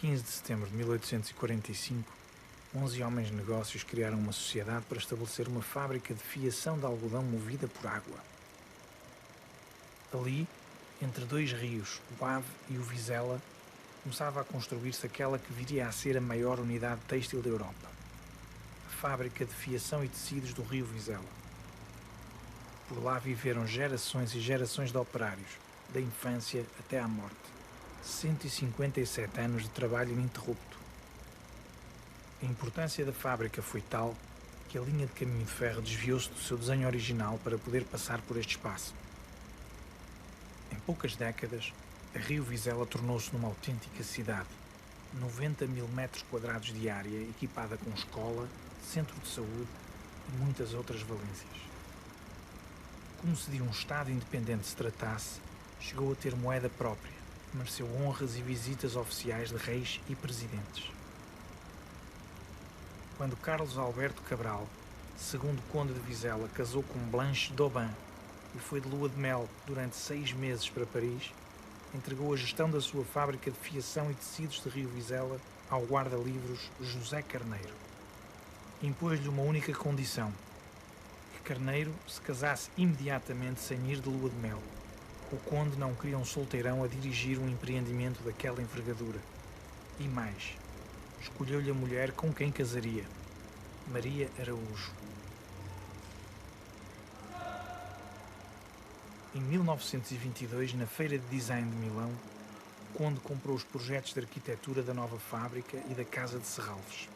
15 de setembro de 1845, 11 homens de negócios criaram uma sociedade para estabelecer uma fábrica de fiação de algodão movida por água. Ali, entre dois rios, o Ave e o Vizela, começava a construir-se aquela que viria a ser a maior unidade têxtil da Europa, a fábrica de fiação e tecidos do rio Vizela. Por lá viveram gerações e gerações de operários, da infância até à morte. 157 anos de trabalho ininterrupto. A importância da fábrica foi tal que a linha de caminho de ferro desviou-se do seu desenho original para poder passar por este espaço. Em poucas décadas, a Rio Vizela tornou-se numa autêntica cidade. 90 mil metros quadrados de área, equipada com escola, centro de saúde e muitas outras valências. Como se de um Estado independente se tratasse, chegou a ter moeda própria, mereceu honras e visitas oficiais de reis e presidentes. Quando Carlos Alberto Cabral, segundo conde de Vizela, casou com Blanche d'Aubin e foi de lua de mel durante 6 meses para Paris, entregou a gestão da sua fábrica de fiação e tecidos de Rio Vizela ao guarda-livros José Carneiro. Impôs-lhe uma única condição: que Carneiro se casasse imediatamente sem ir de lua de mel. O conde não queria um solteirão a dirigir um empreendimento daquela envergadura. E mais, escolheu-lhe a mulher com quem casaria, Maria Araújo. Em 1922, na Feira de Design de Milão, o conde comprou os projetos de arquitetura da nova fábrica e da Casa de Serralves.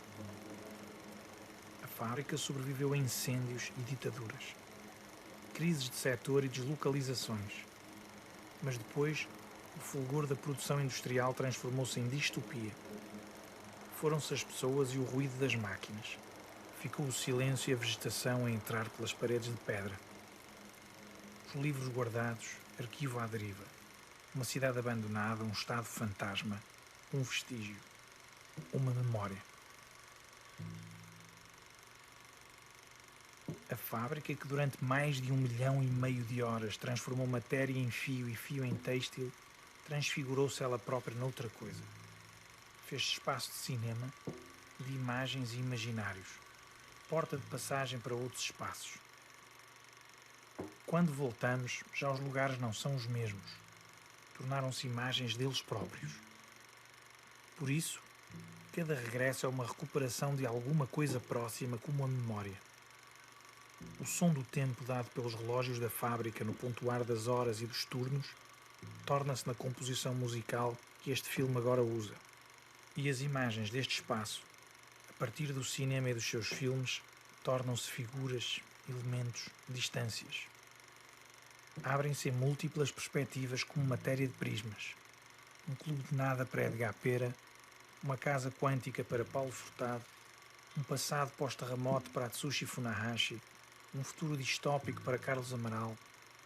A fábrica sobreviveu a incêndios e ditaduras, crises de setor e deslocalizações. Mas depois, o fulgor da produção industrial transformou-se em distopia. Foram-se as pessoas e o ruído das máquinas. Ficou o silêncio e a vegetação a entrar pelas paredes de pedra. Os livros guardados, arquivo à deriva. Uma cidade abandonada, um estado fantasma, um vestígio, uma memória. A fábrica que durante mais de 1,5 milhão de horas transformou matéria em fio e fio em têxtil, transfigurou-se ela própria noutra coisa. Fez-se espaço de cinema, de imagens e imaginários, porta de passagem para outros espaços. Quando voltamos, já os lugares não são os mesmos. Tornaram-se imagens deles próprios. Por isso, cada regresso é uma recuperação de alguma coisa próxima, como a memória. O som do tempo dado pelos relógios da fábrica no pontuar das horas e dos turnos torna-se na composição musical que este filme agora usa. E as imagens deste espaço, a partir do cinema e dos seus filmes, tornam-se figuras, elementos, distâncias. Abrem-se em múltiplas perspectivas como matéria de prismas. Um clube de nada para Edgar Pera, uma casa quântica para Paulo Furtado, um passado pós-terremoto para Atsushi Funahashi, um futuro distópico para Carlos Amaral,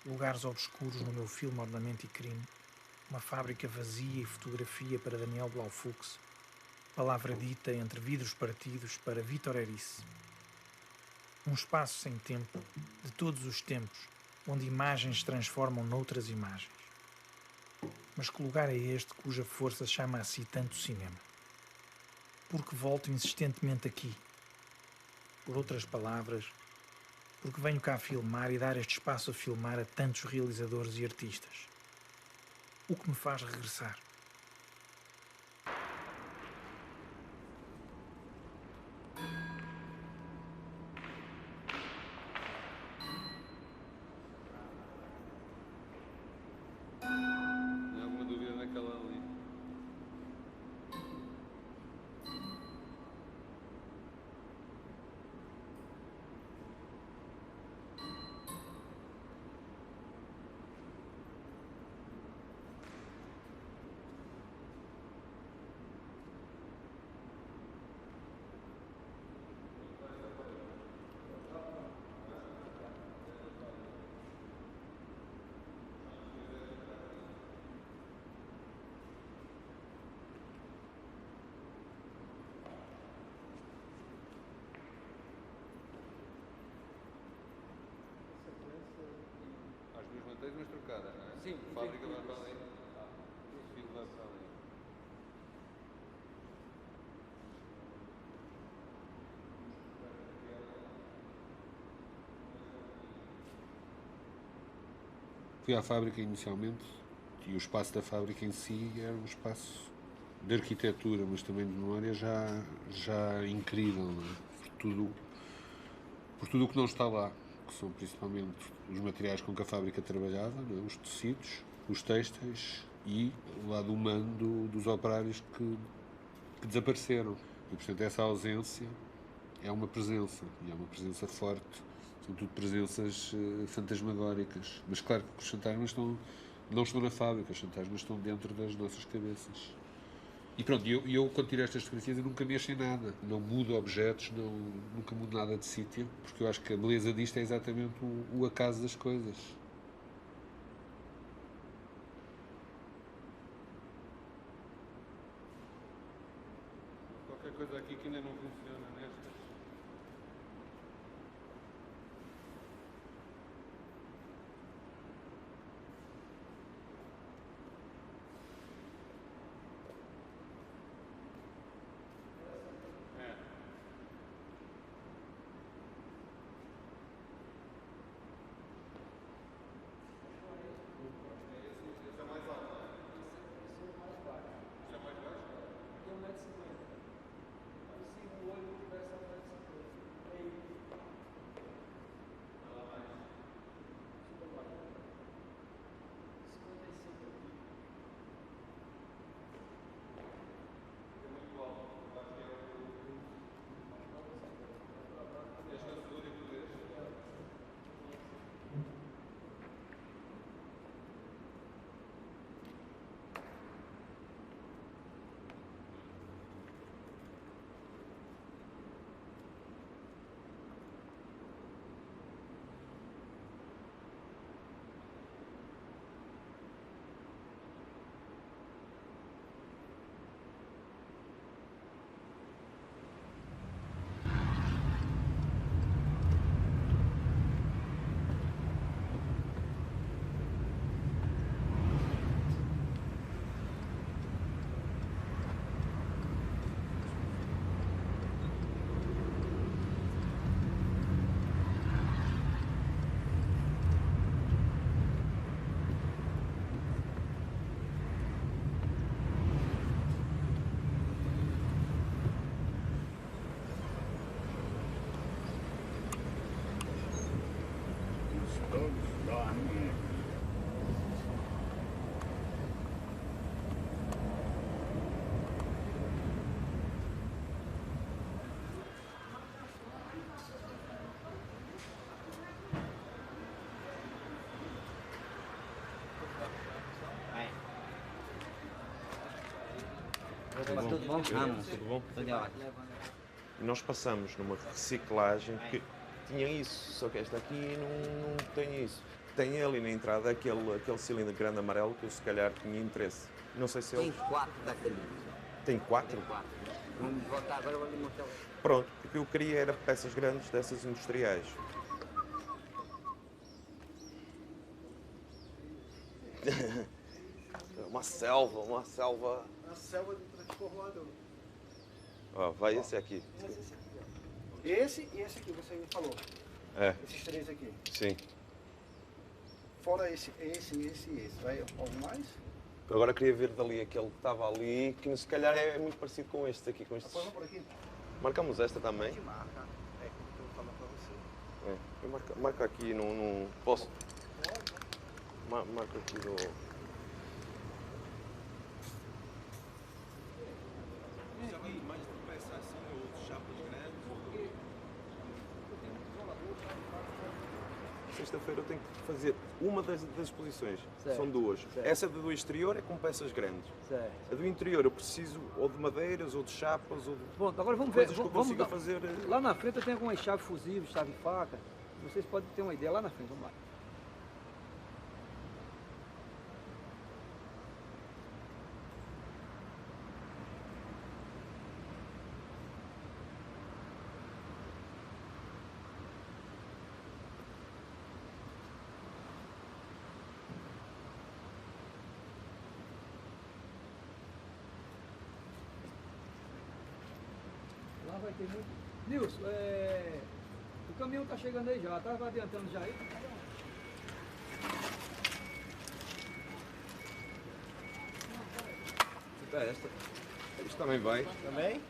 lugares obscuros no meu filme Ornamento e Crime, uma fábrica vazia e fotografia para Daniel Blaufux, palavra dita entre vidros partidos para Vítor Erice. Um espaço sem tempo, de todos os tempos, onde imagens se transformam noutras imagens. Mas que lugar é este cuja força chama a si tanto cinema? Porque volto insistentemente aqui. Por outras palavras, porque venho cá filmar e dar este espaço a filmar a tantos realizadores e artistas. O que me faz regressar. Não há alguma dúvida naquela ali. As duas manteigas, mas trocadas, não é? Sim, a fábrica vai para ali. O fio vai para ali. Fui à fábrica inicialmente e o espaço da fábrica em si era um espaço de arquitetura, mas também de memória já incrível, não é? Por tudo o que não está lá, que são principalmente os materiais com que a fábrica trabalhava, não é? Os tecidos, os têxteis e o lado humano dos operários que desapareceram. E, portanto, essa ausência é uma presença, e é uma presença forte. São tudo presenças fantasmagóricas. Mas claro que os fantasmas não estão na fábrica, os fantasmas estão dentro das nossas cabeças. E pronto, eu quando tiro estas fotografias eu nunca mexo em nada. Não mudo objetos, nunca mudo nada de sítio, porque eu acho que a beleza disto é exatamente o acaso das coisas. Qualquer coisa aqui que ainda não funciona nestas. Tudo bom? Vamos. Tudo bom? Tudo ótimo. E nós passamos numa reciclagem que tinha isso, só que esta aqui não tem isso. Tem ali na entrada aquele cilindro grande amarelo que eu se calhar tinha interesse. Não sei se Tem ele... 4 daquele. Tem 4? Tem 4. Vamos voltar agora, vou lhe mostrar. Pronto, porque eu queria era peças grandes dessas industriais. Uma selva. A selva do transformador. Ó, vai esse aqui. Esse e esse aqui, você me falou. É, Esses três aqui. sim. Fora esse. Vai algum mais? Agora queria ver dali aquele que estava ali, que se calhar é muito parecido com este aqui, com estes. Vamos por aqui? Marcamos esta também. De marca. É como eu vou falar pra você. É, eu marco aqui, não posso. Marco aqui do. Sexta-feira eu tenho que fazer uma das exposições. Certo, São duas. certo. Essa do exterior é com peças grandes. Certo. A do interior eu preciso ou de madeiras, ou de chapas, ou de Pronto, agora vamos ver. coisas que eu Vamos consiga dar- fazer. Lá na frente tem algumas chaves fusíveis, chave faca. Vocês podem ter uma ideia lá na frente, vamos lá. Lá vai ter muito. Nilson, o caminhão tá chegando aí já, tá adiantando já aí. Esta. Isto também vai. Também?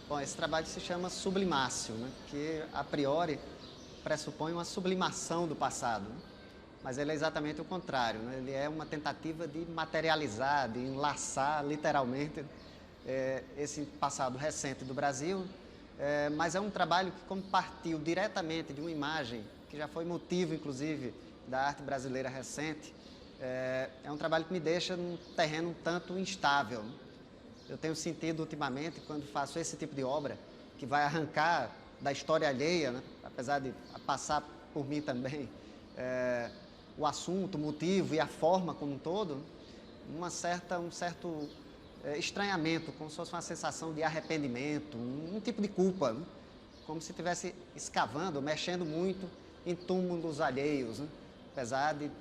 Bom, esse trabalho se chama sublimácio, né? Que a priori pressupõe uma sublimação do passado, né? Mas ele é exatamente o contrário, né? Ele é uma tentativa de materializar, de enlaçar literalmente esse passado recente do Brasil, mas é um trabalho que, como partiu diretamente de uma imagem que já foi motivo, inclusive, da arte brasileira recente, é um trabalho que me deixa num terreno um tanto instável, né? Eu tenho sentido ultimamente, quando faço esse tipo de obra, que vai arrancar da história alheia, né? Apesar de passar por mim também, o assunto, o motivo e a forma como um todo, um certo estranhamento, como se fosse uma sensação de arrependimento, um tipo de culpa, né? Como se estivesse escavando, mexendo muito em túmulos alheios, né? Apesar de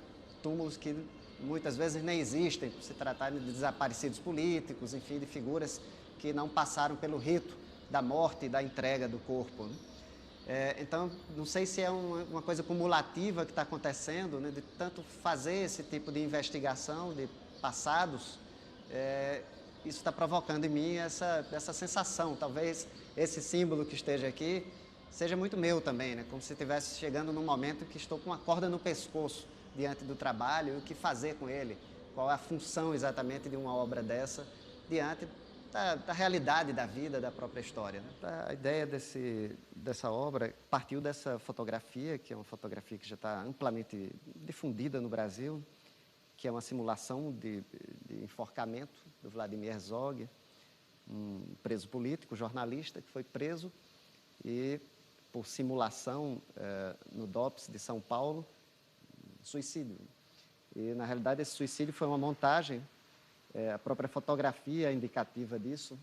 túmulos que muitas vezes nem existem, por se tratar de desaparecidos políticos, enfim, de figuras que não passaram pelo rito da morte e da entrega do corpo, né? Então, não sei se é uma coisa cumulativa que está acontecendo, né, de tanto fazer esse tipo de investigação de passados, isso está provocando em mim essa sensação. Talvez esse símbolo que esteja aqui seja muito meu também, né, como se estivesse chegando num momento que estou com uma corda no pescoço diante do trabalho, e o que fazer com ele, qual é a função exatamente de uma obra dessa, diante da realidade da vida, da própria história, né? A ideia dessa obra partiu dessa fotografia, que é uma fotografia que já está amplamente difundida no Brasil, que é uma simulação de enforcamento do Vladimir Herzog, um preso político, jornalista, que foi preso e, por simulação, no DOPS de São Paulo, suicídio. E, na realidade, esse suicídio foi uma montagem, a própria fotografia é indicativa disso,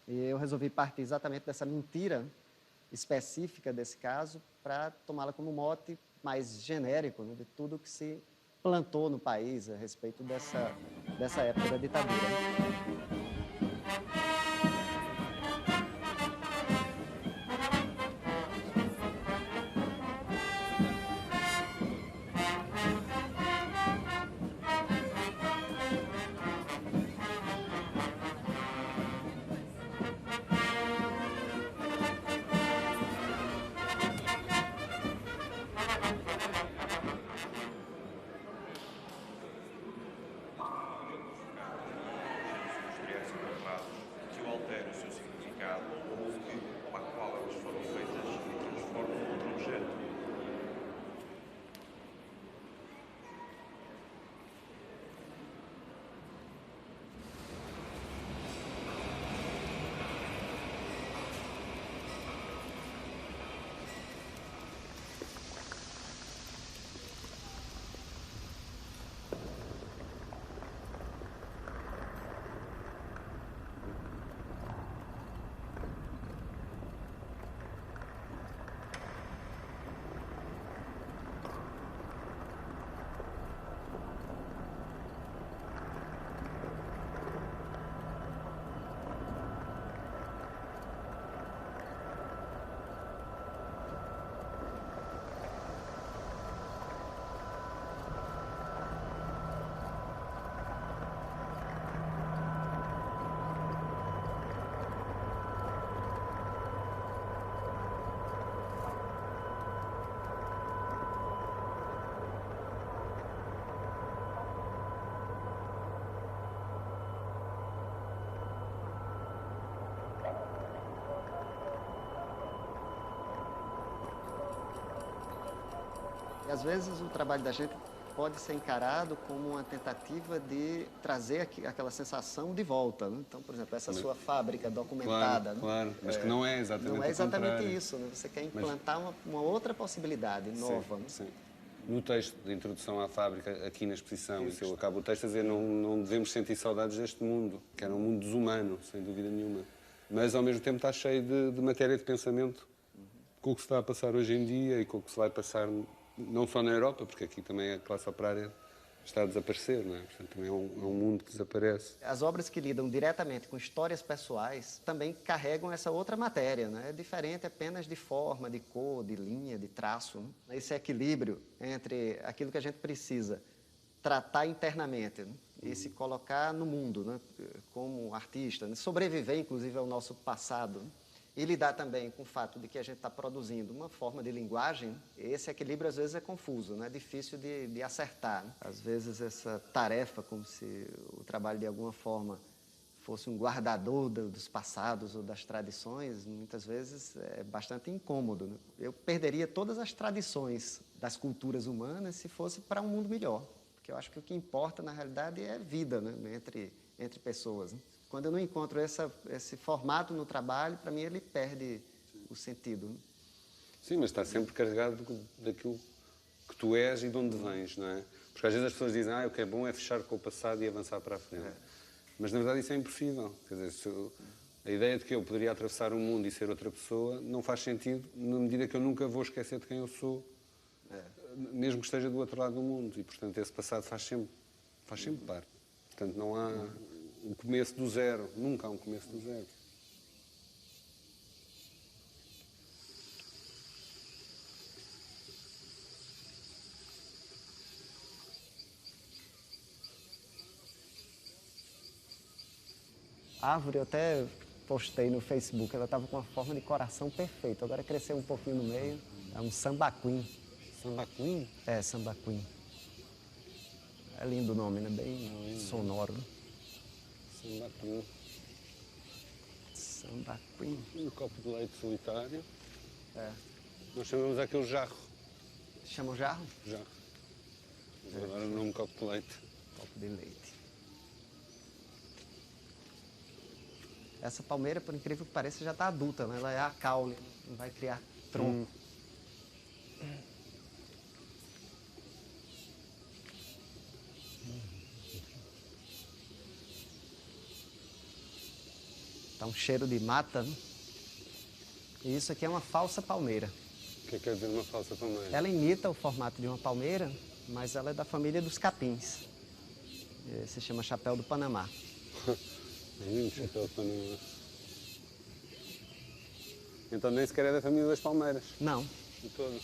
e eu resolvi partir exatamente dessa mentira específica desse caso para tomá-la como mote mais genérico, né, de tudo que se plantou no país a respeito dessa época da ditadura. E às vezes o trabalho da gente pode ser encarado como uma tentativa de trazer aquela sensação de volta, né? Então, por exemplo, essa sua fábrica documentada, né? Claro, mas que não é exatamente Não é exatamente o contrário. isso, né? Você quer implantar uma outra possibilidade nova, né? Sim. No texto de introdução à fábrica, aqui na exposição, eu acabo o texto a dizer não devemos sentir saudades deste mundo, que era um mundo desumano, sem dúvida nenhuma. Mas, ao mesmo tempo, está cheio de matéria de pensamento com o que se está a passar hoje em dia e com o que se vai passar não só na Europa, porque aqui também a classe operária está a desaparecer, não é? Portanto, também é um mundo que desaparece. As obras que lidam diretamente com histórias pessoais também carregam essa outra matéria, né? É diferente apenas de forma, de cor, de linha, de traço, né? Esse equilíbrio entre aquilo que a gente precisa tratar internamente, né? E se colocar no mundo, né? Como artista, né? Sobreviver, inclusive, ao nosso passado, né? E lidar também com o fato de que a gente está produzindo uma forma de linguagem, esse equilíbrio às vezes é confuso, né? É difícil de acertar, né? Às vezes essa tarefa, como se o trabalho de alguma forma fosse um guardador dos passados ou das tradições, muitas vezes é bastante incômodo, né? Eu perderia todas as tradições das culturas humanas se fosse para um mundo melhor, porque eu acho que o que importa, na realidade, é vida, né? Entre pessoas, né? Quando eu não encontro esse formato no trabalho, para mim ele perde o sentido, né? Sim, mas está sempre carregado daquilo que tu és e de onde vens, não é? Porque às vezes as pessoas dizem o que é bom é fechar com o passado e avançar para a frente. Mas, na verdade, isso é impossível. Quer dizer, a ideia de que eu poderia atravessar o mundo e ser outra pessoa não faz sentido na medida que eu nunca vou esquecer de quem eu sou, mesmo que esteja do outro lado do mundo. E, portanto, esse passado faz sempre parte. Portanto, não há um começo do zero. Nunca há um começo do zero. A árvore eu até postei no Facebook, ela estava com uma forma de coração perfeita. Agora cresceu um pouquinho no meio, é um sambaquim. Sambaquim? É, sambaquim. É lindo o nome, né? Bem sonoro. Sambaquim. Sambaquim. Um copo de leite solitário. É. Nós chamamos aquele jarro. Chama o jarro? Jarro. Agora o nome copo de leite. Copo de leite. Essa palmeira, por incrível que pareça, já está adulta, né? Ela é a caule, não vai criar tronco. Tá um cheiro de mata, né? E isso aqui é uma falsa palmeira. O que quer dizer uma falsa palmeira? Ela imita o formato de uma palmeira, mas ela é da família dos capins. Se chama chapéu do Panamá. Lindo chapéu do Panamá. Então nem sequer é da família das palmeiras. Não. De todo.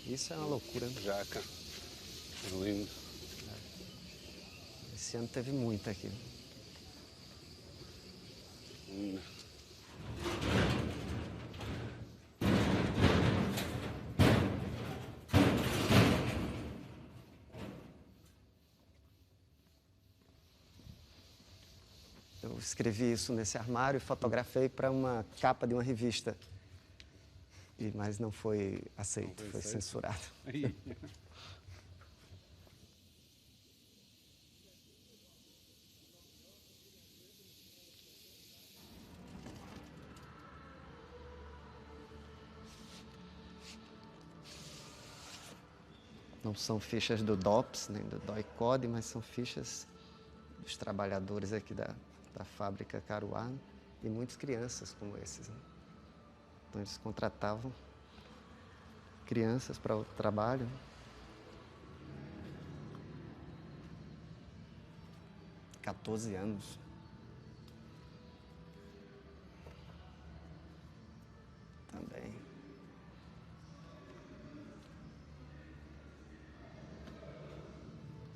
Isso é uma loucura, né? Jaca. É lindo. Esse ano teve muito aqui. Lindo. Eu escrevi isso nesse armário e fotografei para uma capa de uma revista. Mas não foi aceito, foi censurado. Não são fichas do DOPS, nem do DOI-CODE, mas são fichas dos trabalhadores aqui da fábrica Caruá, e muitas crianças como esses, né? Então eles contratavam crianças para o trabalho. Há 14 anos. Também.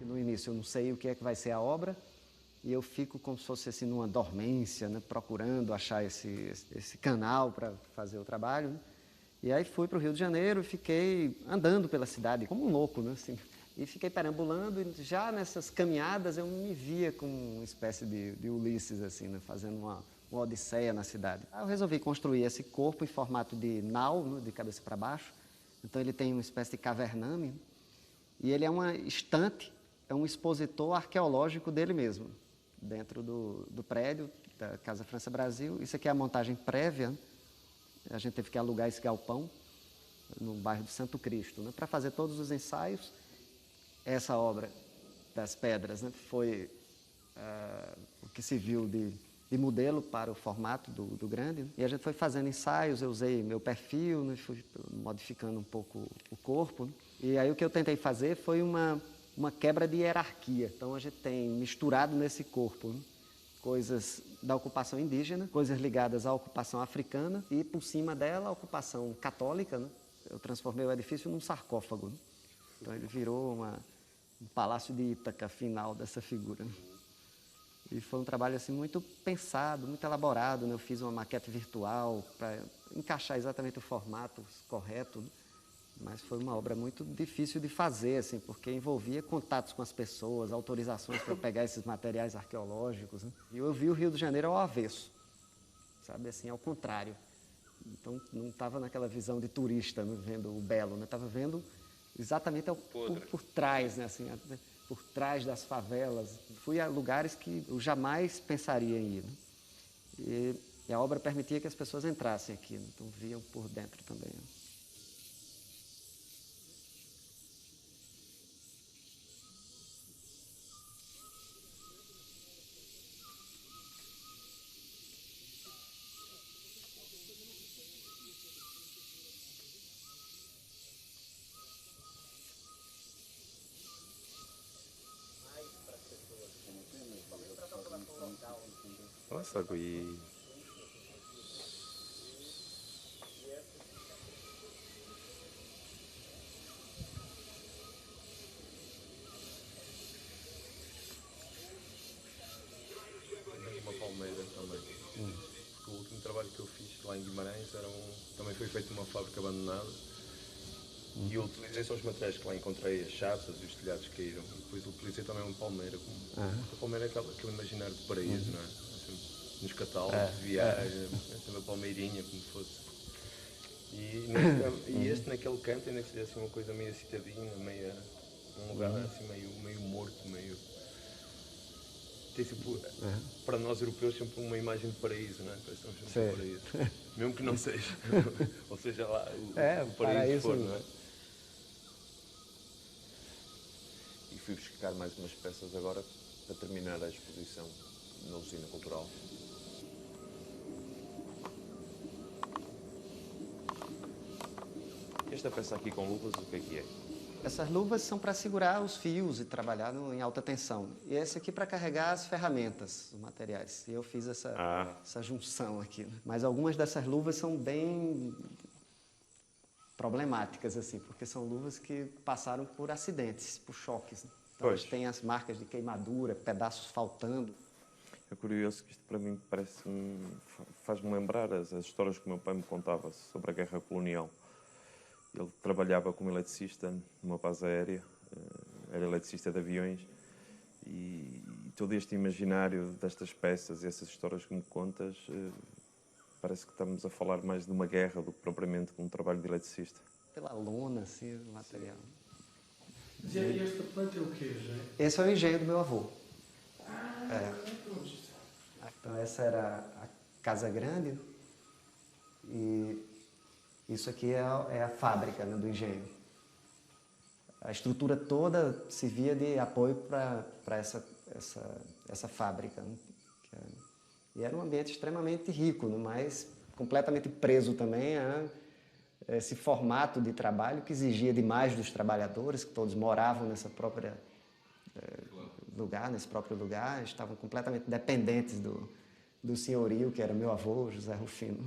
E no início eu não sei o que é que vai ser a obra, e eu fico como se fosse assim numa dormência, né, procurando achar esse canal para fazer o trabalho, né? E aí fui para o Rio de Janeiro e fiquei andando pela cidade como um louco, né, assim, e fiquei perambulando, e já nessas caminhadas eu me via como uma espécie de Ulisses, assim, né, fazendo uma odisseia na cidade. Aí eu resolvi construir esse corpo em formato de nau, né, de cabeça para baixo, Então ele tem uma espécie de cavername e ele é uma estante, é um expositor arqueológico dele mesmo, dentro do prédio da Casa França Brasil. Isso aqui é a montagem prévia, a gente teve que alugar esse galpão no bairro de Santo Cristo, né, para fazer todos os ensaios. Essa obra das pedras, né, foi o que se viu de modelo para o formato do grande, né? E a gente foi fazendo ensaios, eu usei meu perfil, né? Fui modificando um pouco o corpo, né? E aí o que eu tentei fazer foi uma quebra de hierarquia. Então a gente tem misturado nesse corpo, né, coisas da ocupação indígena, coisas ligadas à ocupação africana e por cima dela a ocupação católica, né? Eu transformei o edifício num sarcófago, né? Então ele virou um palácio de Ítaca final dessa figura, né? E foi um trabalho assim, muito pensado, muito elaborado, né? Eu fiz uma maquete virtual para encaixar exatamente o formato correto, né? Mas foi uma obra muito difícil de fazer, assim, porque envolvia contatos com as pessoas, autorizações para pegar esses materiais arqueológicos, né? E eu vi o Rio de Janeiro ao avesso, sabe, assim, ao contrário. Então não estava naquela visão de turista, né, vendo o belo, né? Estava vendo exatamente por trás, né, assim, por trás das favelas. Fui a lugares que eu jamais pensaria em ir, né? E a obra permitia que as pessoas entrassem aqui, né? Então viam por dentro também, né? Nossa, e uma palmeira também. Porque o último trabalho que eu fiz lá em Guimarães também foi feito numa fábrica abandonada. E eu utilizei só os materiais que lá encontrei, as chapas e os telhados que caíram. E depois utilizei também uma palmeira. A palmeira é aquele imaginário de paraíso, não é? Nos catálogos de viagem, uma palmeirinha, como fosse. E este naquele canto ainda que seja assim uma coisa meio citadina, um lugar assim meio morto, meio. Tem sempre, para nós europeus, sempre uma imagem de paraíso, não é? Parece que estamos sempre no paraíso. Mesmo que não seja. Ou seja lá, o paraíso for, não é? E fui buscar mais umas peças agora para terminar a exposição na Usina Cultural. Esta peça aqui com luvas, o que é? Essas luvas são para segurar os fios e trabalhar em alta tensão. E esse aqui para carregar as ferramentas, os materiais. E eu fiz essa junção aqui, né? Mas algumas dessas luvas são bem problemáticas, assim, porque são luvas que passaram por acidentes, por choques, né? Então eles têm as marcas de queimadura, pedaços faltando. É curioso que isto para mim faz-me lembrar as histórias que o meu pai me contava sobre a guerra colonial. Ele trabalhava como eletricista numa base aérea, era eletricista de aviões, e todo este imaginário destas peças e essas histórias que me contas, parece que estamos a falar mais de uma guerra do que propriamente de um trabalho de eletricista. Pela lona, assim, o material. E esta planta é o quê, José? Esse é o engenho do meu avô. Então essa era a Casa Grande e isso aqui é a fábrica, né, do engenho. A estrutura toda servia de apoio para essa fábrica, né? E era um ambiente extremamente rico, né, mas completamente preso também a esse formato de trabalho que exigia demais dos trabalhadores, que todos moravam nesse próprio lugar, estavam completamente dependentes do senhorio, que era meu avô, José Rufino,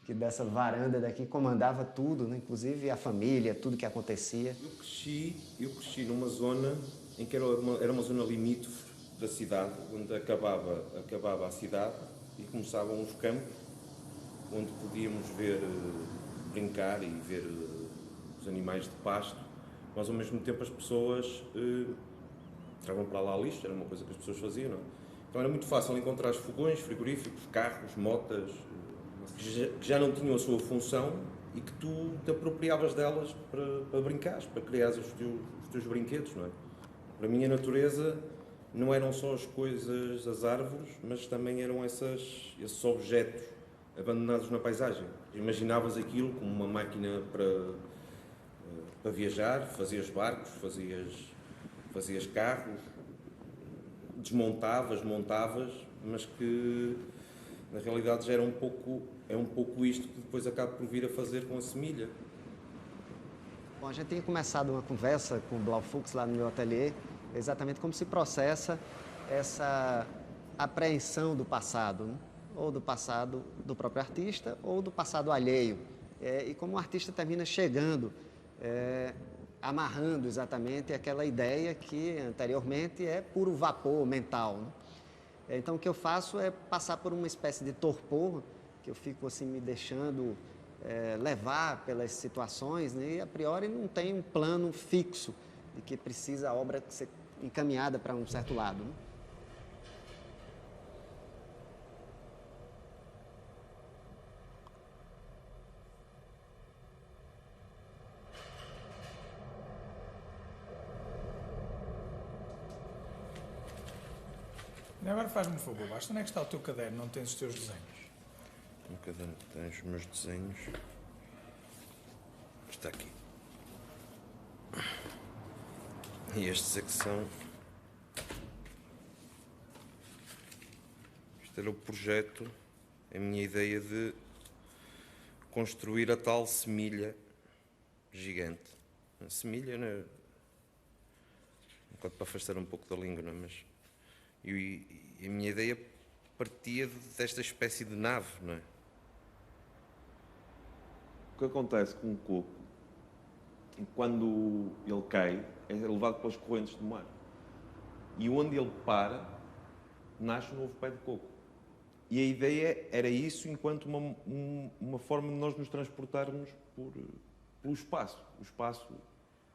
que dessa varanda daqui comandava tudo, né? Inclusive a família, tudo que acontecia. Eu cresci numa zona em que era uma zona limítrofe da cidade, onde acabava a cidade e começavam os campos, onde podíamos brincar e ver os animais de pasto, mas ao mesmo tempo as pessoas traziam para lá lixo, era uma coisa que as pessoas faziam, não é? Então era muito fácil encontrar fogões, frigoríficos, carros, motas, que já não tinham a sua função e que tu te apropriavas delas para brincar, para criar os teus brinquedos, não é? Para mim a natureza não eram só as coisas, as árvores, mas também eram esses objetos abandonados na paisagem. Imaginavas aquilo como uma máquina para viajar, fazias barcos, fazias carros, desmontavas, montavas, mas que na realidade já é um pouco isto que depois acaba por vir a fazer com a semilha. Bom, a gente tem começado uma conversa com o Blau Fuchs lá no meu ateliê, exatamente como se processa essa apreensão do passado, né? Ou do passado do próprio artista, ou do passado alheio. E como o artista termina chegando, amarrando exatamente aquela ideia que anteriormente é puro vapor mental, né? Então o que eu faço é passar por uma espécie de torpor, que eu fico assim me deixando levar pelas situações, né? E a priori não tem um plano fixo de que precisa a obra ser encaminhada para um certo lado, né? Agora faz-me um favor, basta. Onde é que está o teu caderno? Não tens os teus desenhos? No caderno tens os meus desenhos. Está aqui. E estes é que são. Este era o projeto, a minha ideia de construir a tal semilha gigante. A semilha, não é? Um bocado para afastar um pouco da língua, não é? Mas. E a minha ideia partia desta espécie de nave, não é? O que acontece com o coco, quando ele cai, é levado pelas correntes do mar. E onde ele para, nasce um novo pé de coco. E a ideia era isso enquanto uma forma de nós nos transportarmos pelo espaço. O espaço,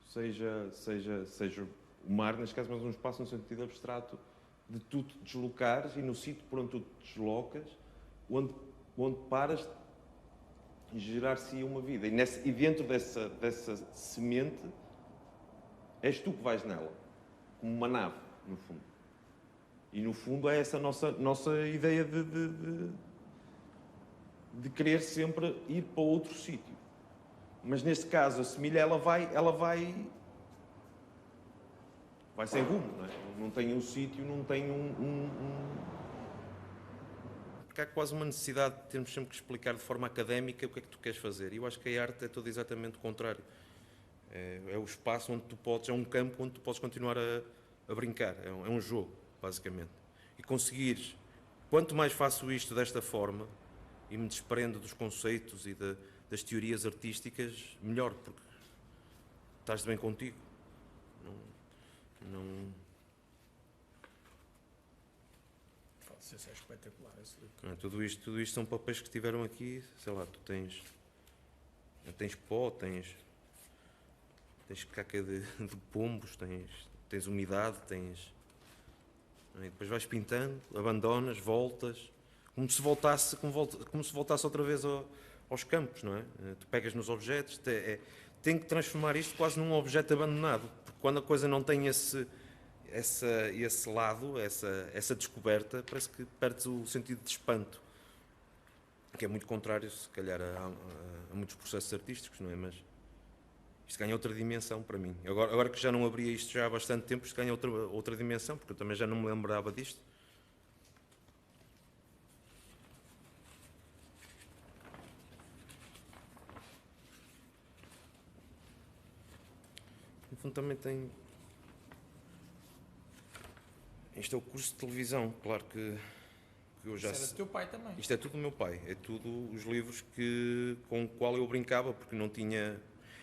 seja o mar, neste caso, mas um espaço no sentido abstrato, de tu te deslocares e no sítio por onde tu te deslocas, onde paras, gerar-se uma vida. E dentro dessa semente, és tu que vais nela, como uma nave, no fundo. E no fundo é essa nossa ideia de querer sempre ir para outro sítio. Mas neste caso, a semilha, ela vai sem rumo, não é? Não tem um sítio, não tem Porque há quase uma necessidade de termos sempre que explicar de forma académica o que é que tu queres fazer. E eu acho que a arte é todo exatamente o contrário. É o espaço onde tu podes, é um campo onde tu podes continuar a brincar. É um jogo, basicamente. E conseguires, quanto mais faço isto desta forma e me desprendo dos conceitos e das teorias artísticas, melhor, porque estás bem contigo. Não... Isso é espetacular. Tudo isto são papéis que estiveram aqui, sei lá, tu tens pó, tens caca de pombos, tens umidade, e depois vais pintando, abandonas, voltas, como se voltasse outra vez aos campos, não é? Tu pegas nos objetos, tem que transformar isto quase num objeto abandonado, porque quando a coisa não tem esse lado, essa descoberta, parece que perdes o sentido de espanto, que é muito contrário, se calhar, a muitos processos artísticos, não é? Mas isto ganha outra dimensão para mim. Agora que já não abria isto já há bastante tempo, isto ganha outra dimensão, porque eu também já não me lembrava disto. No fundo também tem... Isto é o curso de televisão, claro que eu já... Isso era do teu pai também. Isto é tudo do meu pai, é tudo os livros com o qual eu brincava, porque não tinha...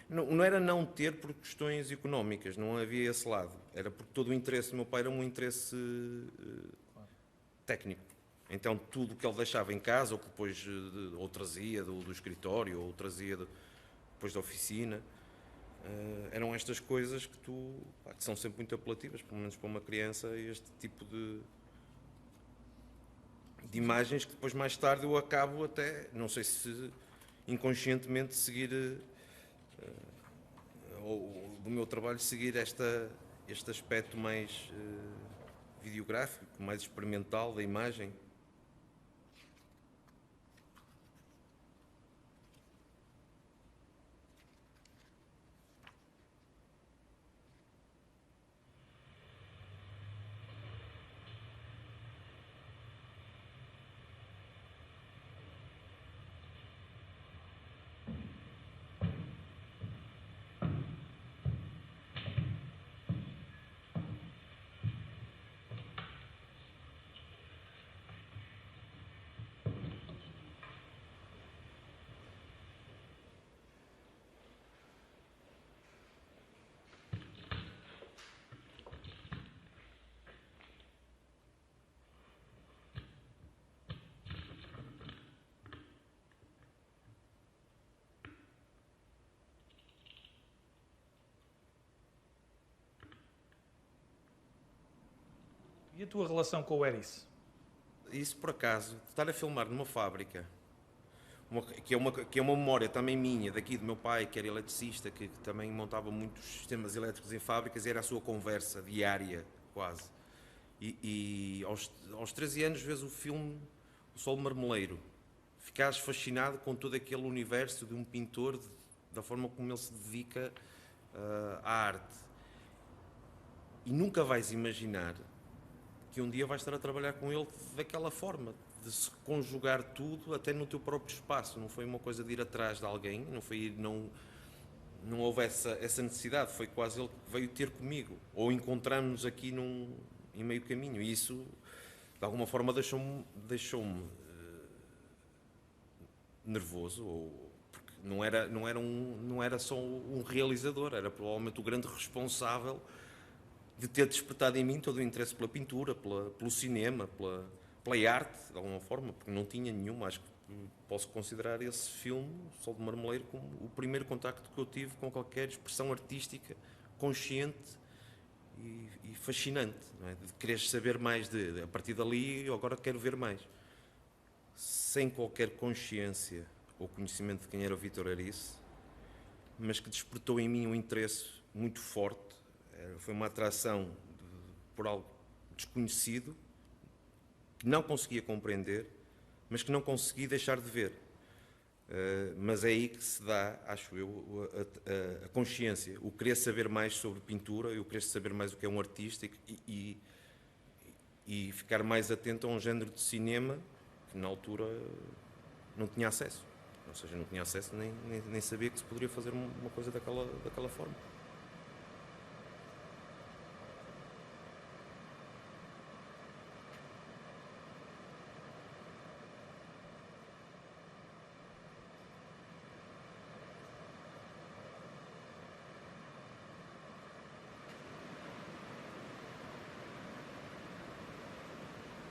Não era não ter por questões económicas, não havia esse lado. Era porque todo o interesse do meu pai era um interesse técnico. Então tudo o que ele deixava em casa, ou que depois ou trazia do escritório, ou trazia depois da oficina, eram estas coisas que que são sempre muito apelativas, pelo menos para uma criança, este tipo de imagens que depois mais tarde eu acabo até, não sei se inconscientemente seguir, do meu trabalho, seguir este aspecto mais videográfico, mais experimental da imagem. E a tua relação com o Eris? Isso, por acaso, estar a filmar numa fábrica, que é uma memória também minha, daqui do meu pai, que era eletricista, que também montava muitos sistemas elétricos em fábricas, era a sua conversa diária, quase. E aos 13 anos vês o filme O Sol Marmeleiro. Ficares fascinado com todo aquele universo de um pintor, da forma como ele se dedica à arte. E nunca vais imaginar que um dia vais estar a trabalhar com ele daquela forma, de se conjugar tudo até no teu próprio espaço. Não foi uma coisa de ir atrás de alguém, não houve essa necessidade, foi quase ele que veio ter comigo, ou encontramos-nos aqui em meio caminho, e isso de alguma forma deixou-me nervoso, porque não era só um realizador, era provavelmente o grande responsável de ter despertado em mim todo o interesse pela pintura, pelo cinema, pela arte, de alguma forma, porque não tinha nenhuma. Acho que posso considerar esse filme, O Sol de Marmeleiro, como o primeiro contacto que eu tive com qualquer expressão artística consciente e fascinante, não é? De querer saber mais, a partir dali eu agora quero ver mais. Sem qualquer consciência ou conhecimento de quem era o Vítor Erice, mas que despertou em mim um interesse muito forte. Foi uma atração por algo desconhecido, que não conseguia compreender, mas que não consegui deixar de ver. Mas é aí que se dá, acho eu, a consciência, o querer saber mais sobre pintura, o querer saber mais o que é um artista e ficar mais atento a um género de cinema que na altura não tinha acesso. Ou seja, não tinha acesso nem sabia que se poderia fazer uma coisa daquela forma.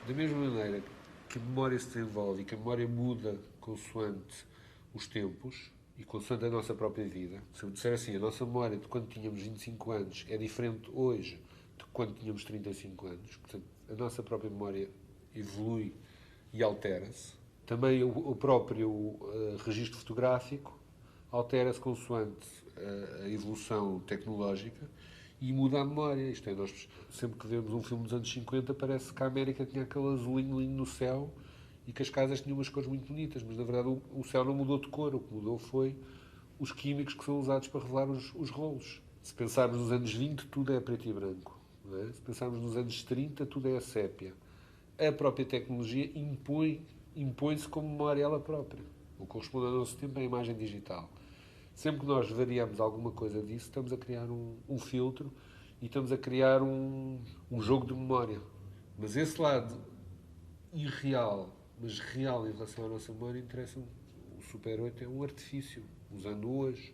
Da mesma maneira que a memória se desenvolve e que a memória muda consoante os tempos e consoante a nossa própria vida, se eu disser assim, a nossa memória de quando tínhamos 25 anos é diferente hoje de quando tínhamos 35 anos, portanto, a nossa própria memória evolui e altera-se. Também o próprio registro fotográfico altera-se consoante a evolução tecnológica e muda a memória. Isto é, nós sempre que vemos um filme dos anos 50 parece que a América tinha aquele azulinho lindo no céu e que as casas tinham umas cores muito bonitas, mas na verdade o céu não mudou de cor, o que mudou foi os químicos que são usados para revelar os rolos. Se pensarmos nos anos 20, tudo é preto e branco. Não é? Se pensarmos nos anos 30, tudo é a sépia. A própria tecnologia impõe-se como memória ela própria. O que corresponde ao nosso tempo é a imagem digital. Sempre que nós variamos alguma coisa disso, estamos a criar um filtro e estamos a criar um jogo de memória. Mas esse lado irreal, mas real em relação à nossa memória, interessa-me. O Super 8 é um artifício, usando hoje.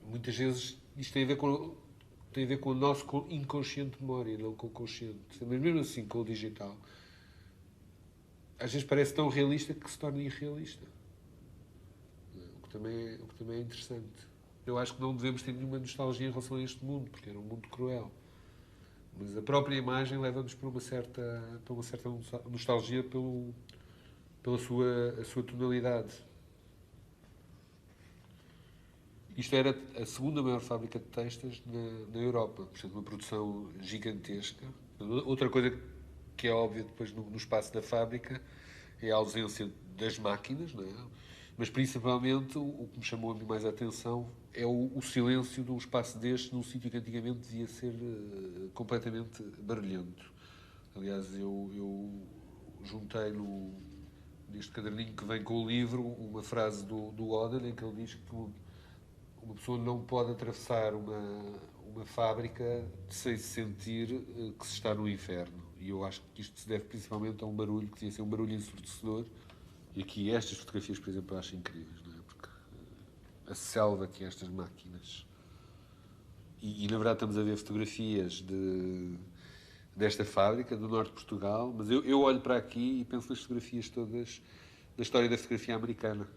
Muitas vezes isto tem a ver com o nosso inconsciente de memória, não com o consciente. Mas mesmo assim, com o digital, às vezes parece tão realista que se torna irrealista. O que também é interessante. Eu acho que não devemos ter nenhuma nostalgia em relação a este mundo, porque era um mundo cruel. Mas a própria imagem leva-nos para uma certa nostalgia pela sua tonalidade. Isto era a segunda maior fábrica de textas na Europa, portanto, uma produção gigantesca. Outra coisa que é óbvia depois no espaço da fábrica é a ausência das máquinas, não é? Mas principalmente o que me chamou a mim mais a atenção é o silêncio de um espaço deste num sítio que antigamente devia ser completamente barulhento. Aliás, eu juntei neste caderninho que vem com o livro uma frase do Oder em que ele diz que uma pessoa não pode atravessar uma fábrica sem se sentir que se está no inferno. E eu acho que isto se deve principalmente a um barulho que devia ser um barulho ensurdecedor. E aqui estas fotografias, por exemplo, eu acho incríveis, não é? Porque a selva que é estas máquinas. E na verdade estamos a ver fotografias desta fábrica, do norte de Portugal, mas eu olho para aqui e penso nas fotografias todas da história da fotografia americana.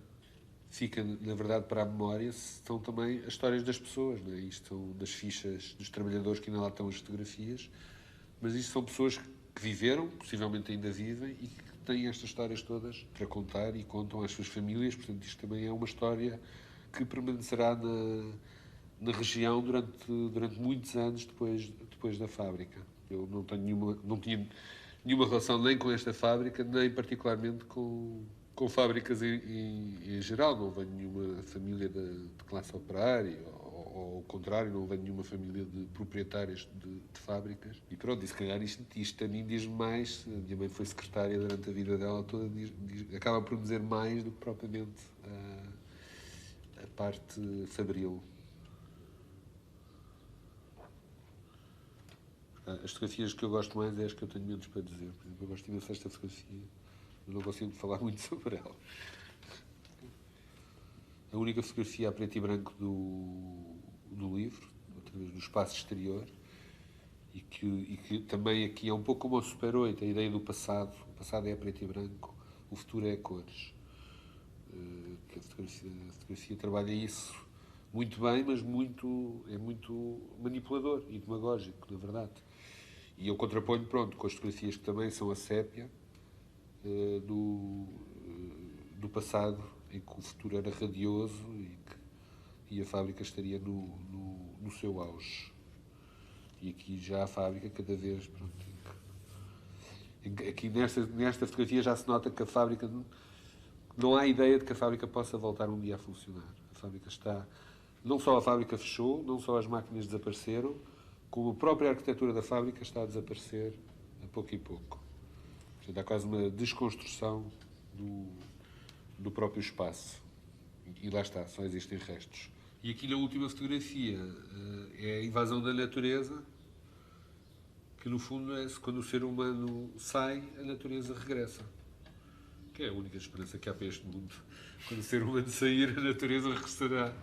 Fica, na verdade, para a memória, são também as histórias das pessoas, não é? Isto são das fichas dos trabalhadores que ainda lá estão as fotografias, mas isto são pessoas que viveram, possivelmente ainda vivem, e que têm estas histórias todas para contar e contam às suas famílias. Portanto, isto também é uma história que permanecerá na região durante muitos anos depois da fábrica. Eu não tinha nenhuma relação nem com esta fábrica, nem particularmente com fábricas em geral. Não venho de nenhuma família de classe operária, ou ao contrário, não venho de nenhuma família de proprietários de fábricas. E pronto, e se calhar isto a mim diz-me mais. A minha mãe foi secretária durante a vida dela toda, acaba por dizer mais do que propriamente a parte fabril. As fotografias que eu gosto mais é as que eu tenho menos para dizer. Por exemplo, eu gosto imenso desta fotografia, mas não consigo falar muito sobre ela. A única fotografia a preto e branco do livro, outra vez do espaço exterior, e que também aqui é um pouco como o Super 8, a ideia do passado. O passado é a preto e branco, o futuro é a cores. Que a fotografia trabalha isso muito bem, mas é muito manipulador e demagógico, na verdade. E eu contraponho, pronto, com as fotografias que também são a sépia do passado, em que o futuro era radioso e a fábrica estaria no seu auge. E aqui já a fábrica cada vez, pronto, aqui nesta fotografia já se nota que a fábrica, não há ideia de que a fábrica possa voltar um dia a funcionar. A fábrica está, não só a fábrica fechou, não só as máquinas desapareceram, como a própria arquitetura da fábrica está a desaparecer a pouco e pouco. Portanto, há quase uma desconstrução do próprio espaço. E lá está, só existem restos. E aqui na última fotografia é a invasão da natureza, que no fundo é quando o ser humano sai, a natureza regressa. Que é a única esperança que há para este mundo. Quando o ser humano sair, a natureza regressará.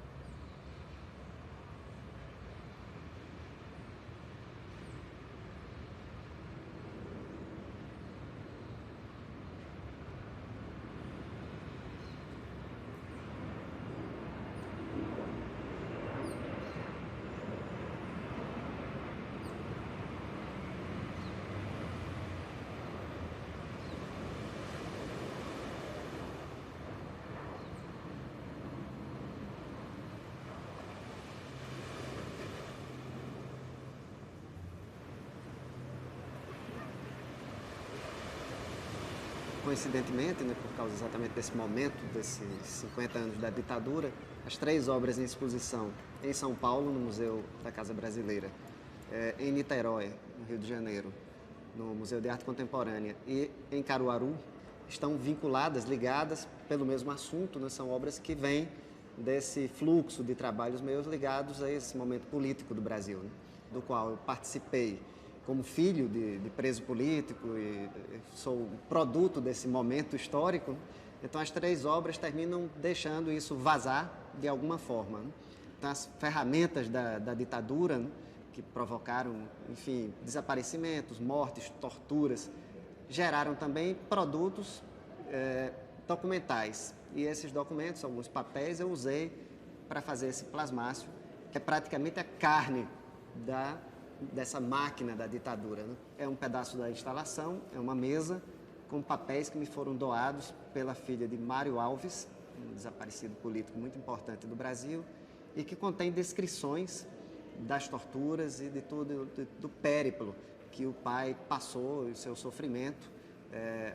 Coincidentemente, né, por causa exatamente desse momento, desses 50 anos da ditadura, as 3 obras em exposição em São Paulo, no Museu da Casa Brasileira, em Niterói, no Rio de Janeiro, no Museu de Arte Contemporânea, e em Caruaru, estão vinculadas, ligadas pelo mesmo assunto, né, são obras que vêm desse fluxo de trabalhos meus ligados a esse momento político do Brasil, né, do qual eu participei como filho de preso político e sou produto desse momento histórico. Então as 3 obras terminam deixando isso vazar de alguma forma. Então as ferramentas da ditadura, né, que provocaram, enfim, desaparecimentos, mortes, torturas, geraram também produtos documentais. E esses documentos, alguns papéis, eu usei para fazer esse plasmácio, que é praticamente a carne dessa máquina da ditadura, né? É um pedaço da instalação, é uma mesa com papéis que me foram doados pela filha de Mário Alves, um desaparecido político muito importante do Brasil, e que contém descrições das torturas e de tudo, do périplo que o pai passou, o seu sofrimento,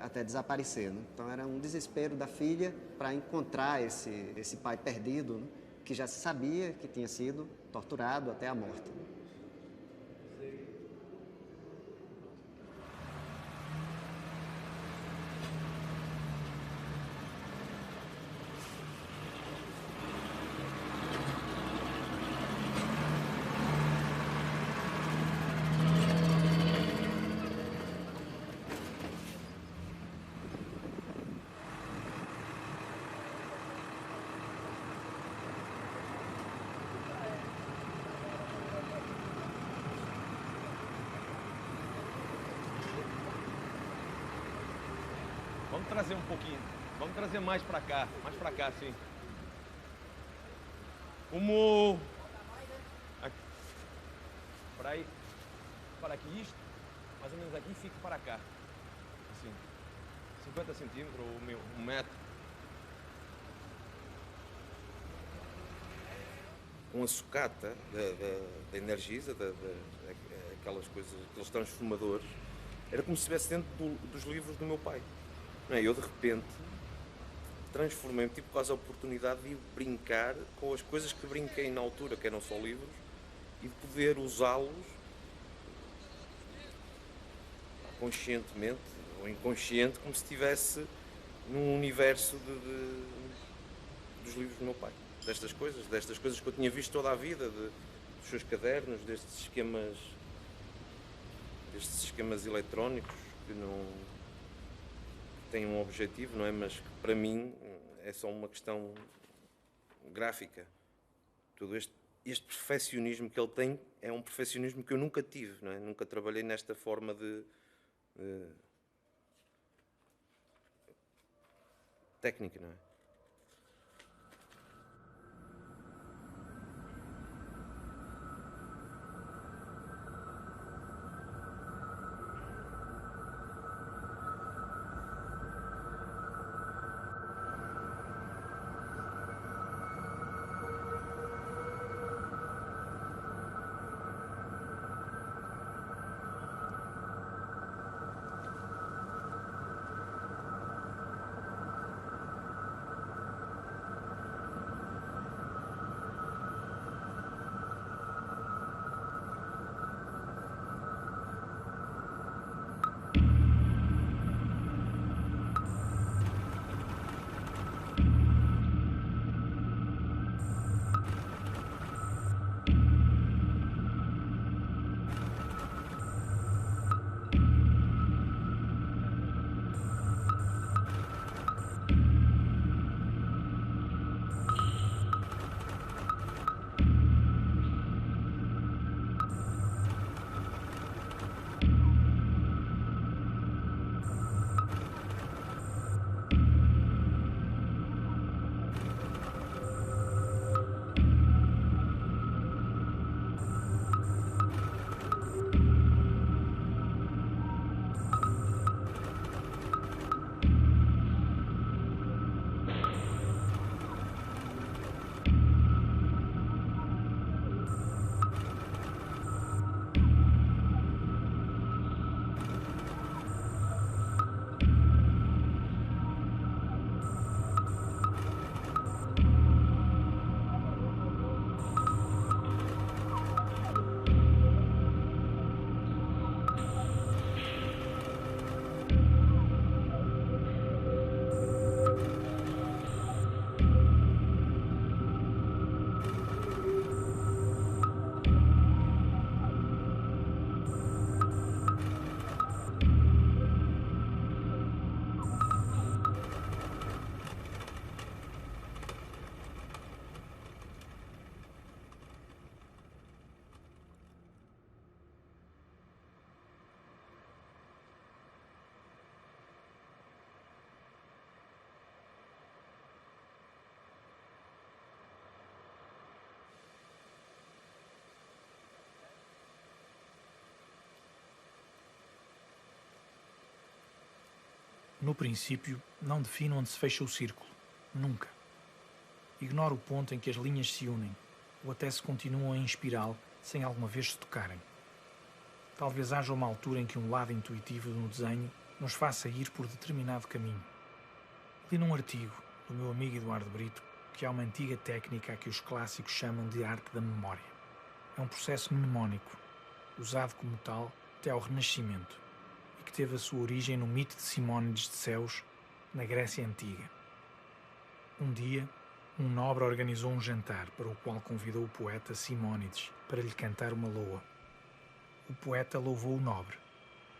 até desaparecer. Né? Então era um desespero da filha para encontrar esse pai perdido, né? Que já se sabia que tinha sido torturado até a morte. Vamos trazer um pouquinho. Vamos trazer mais pra cá, sim. Como... Aqui. Para aqui isto, mais ou menos aqui, fica para cá. Assim, 50 centímetros ou 1 metro. Com a sucata da Energisa, aquelas coisas, aqueles transformadores, era como se estivesse dentro dos livros do meu pai. Não é? Eu, de repente, transformei-me, tipo, quase a oportunidade de brincar com as coisas que brinquei na altura, que eram só livros, e de poder usá-los conscientemente ou inconsciente, como se estivesse num universo dos livros do meu pai. Destas coisas que eu tinha visto toda a vida, dos seus cadernos, destes esquemas eletrónicos que não têm um objetivo, não é? Mas que para mim é só uma questão gráfica. Todo este perfeccionismo que ele tem é um perfeccionismo que eu nunca tive, não é? Nunca trabalhei nesta forma de técnica, não é? No princípio, não defino onde se fecha o círculo. Nunca. Ignoro o ponto em que as linhas se unem. ou até se continuam a inspirá-lo sem alguma vez se tocarem. Talvez haja uma altura em que um lado intuitivo no desenho nos faça ir por determinado caminho. Li num artigo do meu amigo Eduardo Brito que há uma antiga técnica a que os clássicos chamam de arte da memória. É um processo mnemónico, usado como tal até ao Renascimento, e que teve a sua origem no mito de Simónides de Ceus, na Grécia Antiga. Um dia, um nobre organizou um jantar para o qual convidou o poeta Simónides para lhe cantar uma loa. O poeta louvou o nobre,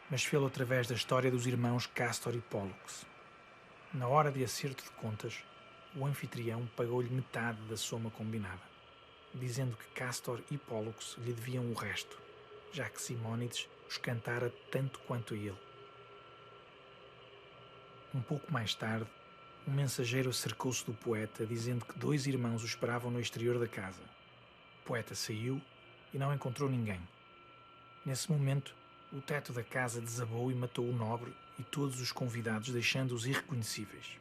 mas fê-lo através da história dos irmãos Cástor e Pólux. Na hora de acerto de contas, o anfitrião pagou-lhe metade da soma combinada, dizendo que Cástor e Pólux lhe deviam o resto, já que Simónides os cantara tanto quanto a ele. Um pouco mais tarde, um mensageiro acercou-se do poeta, dizendo que 2 irmãos o esperavam no exterior da casa. O poeta saiu e não encontrou ninguém. Nesse momento, o teto da casa desabou e matou o nobre e todos os convidados, deixando-os irreconhecíveis.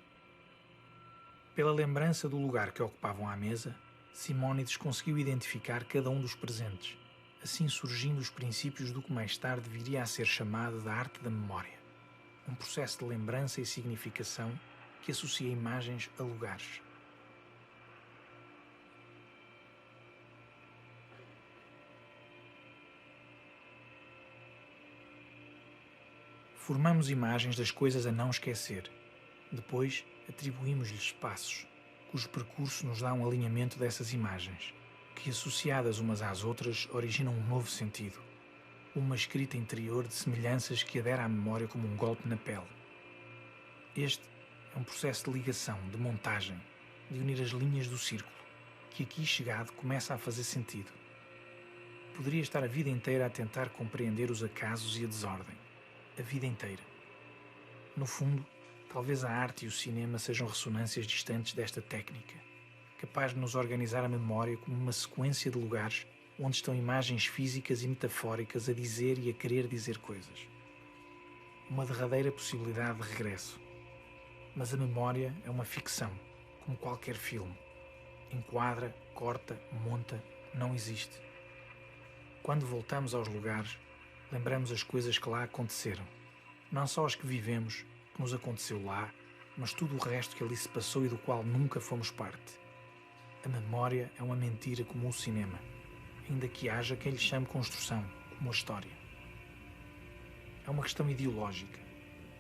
Pela lembrança do lugar que ocupavam à mesa, Simónides conseguiu identificar cada um dos presentes, assim surgindo os princípios do que mais tarde viria a ser chamado da arte da memória, um processo de lembrança e significação que associa imagens a lugares. Formamos imagens das coisas a não esquecer. Depois, atribuímos-lhes espaços, cujo percurso nos dá um alinhamento dessas imagens, que, associadas umas às outras, originam um novo sentido. Uma escrita interior de semelhanças que adere à memória como um golpe na pele. Este é um processo de ligação, de montagem, de unir as linhas do círculo, que aqui chegado começa a fazer sentido. Poderia estar a vida inteira a tentar compreender os acasos e a desordem. A vida inteira. No fundo, talvez a arte e o cinema sejam ressonâncias distantes desta técnica, capaz de nos organizar a memória como uma sequência de lugares onde estão imagens físicas e metafóricas a dizer e a querer dizer coisas. Uma derradeira possibilidade de regresso. Mas a memória é uma ficção, como qualquer filme. Enquadra, corta, monta, não existe. Quando voltamos aos lugares, lembramos as coisas que lá aconteceram. Não só as que vivemos, que nos aconteceu lá, mas tudo o resto que ali se passou e do qual nunca fomos parte. A memória é uma mentira como o cinema, ainda que haja quem lhe chame construção, como a história. É uma questão ideológica.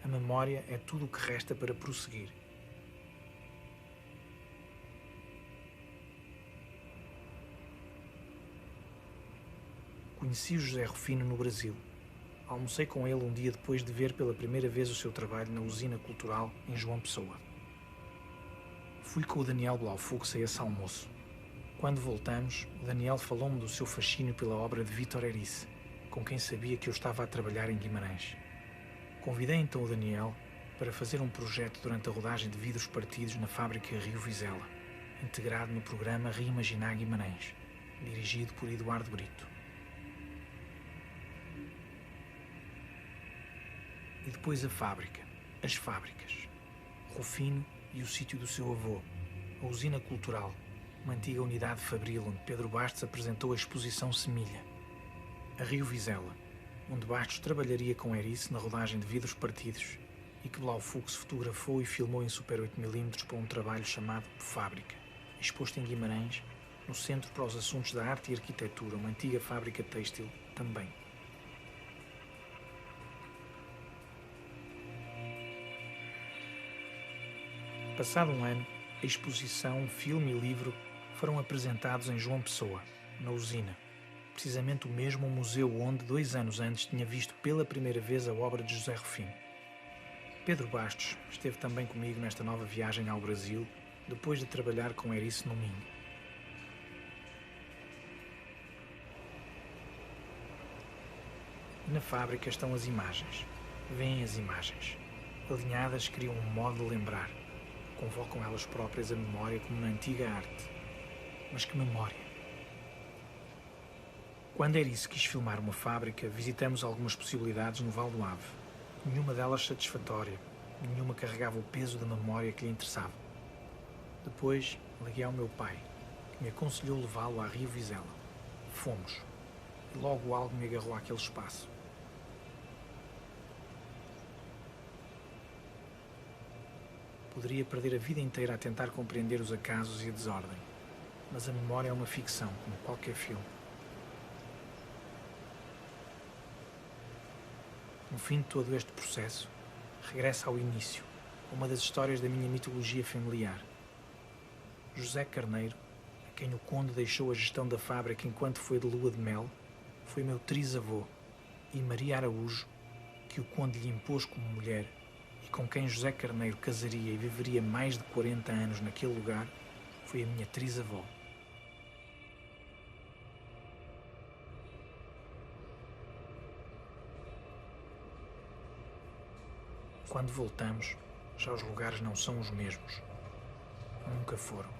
A memória é tudo o que resta para prosseguir. Conheci o José Rufino no Brasil. Almocei com ele um dia depois de ver pela primeira vez o seu trabalho na Usina Cultural em João Pessoa. Fui com o Daniel Blaufux a esse almoço. Quando voltamos, o Daniel falou-me do seu fascínio pela obra de Vítor Erice, com quem sabia que eu estava a trabalhar em Guimarães. Convidei então o Daniel para fazer um projeto durante a rodagem de Vidros Partidos na fábrica Rio Vizela, integrado no programa Reimaginar Guimarães, dirigido por Eduardo Brito. E depois a fábrica, as fábricas, Rufino e o sítio do seu avô, a Usina Cultural, uma antiga unidade fabril onde Pedro Bastos apresentou a exposição Semilha. A Rio Vizela, onde Bastos trabalharia com Erice na rodagem de Vidros Partidos e que Blaufux fotografou e filmou em Super 8mm para um trabalho chamado Fábrica, exposto em Guimarães, no Centro para os Assuntos da Arte e Arquitetura, uma antiga fábrica têxtil também. Passado um ano, a exposição, filme e livro foram apresentados em João Pessoa, na Usina, precisamente o mesmo museu onde, 2 anos antes, tinha visto pela primeira vez a obra de José Rufino. Pedro Bastos esteve também comigo nesta nova viagem ao Brasil, depois de trabalhar com Erice no Minho. Na fábrica estão as imagens. Vêem as imagens. Alinhadas criam um modo de lembrar. Convocam elas próprias a memória como na antiga arte. Mas que memória! Quando Erice quis filmar uma fábrica, visitamos algumas possibilidades no Val do Ave. Nenhuma delas satisfatória, nenhuma carregava o peso da memória que lhe interessava. Depois, liguei ao meu pai, que me aconselhou levá-lo a Rio Vizela. Fomos, e logo algo me agarrou àquele espaço. Poderia perder a vida inteira a tentar compreender os acasos e a desordem, mas a memória é uma ficção, como qualquer filme. No fim de todo este processo, regressa ao início, a uma das histórias da minha mitologia familiar. José Carneiro, a quem o conde deixou a gestão da fábrica enquanto foi de lua de mel, foi meu trisavô, e Maria Araújo, que o conde lhe impôs como mulher e com quem José Carneiro casaria e viveria mais de 40 anos naquele lugar, foi a minha trisavó. Quando voltamos, já os lugares não são os mesmos. Nunca foram.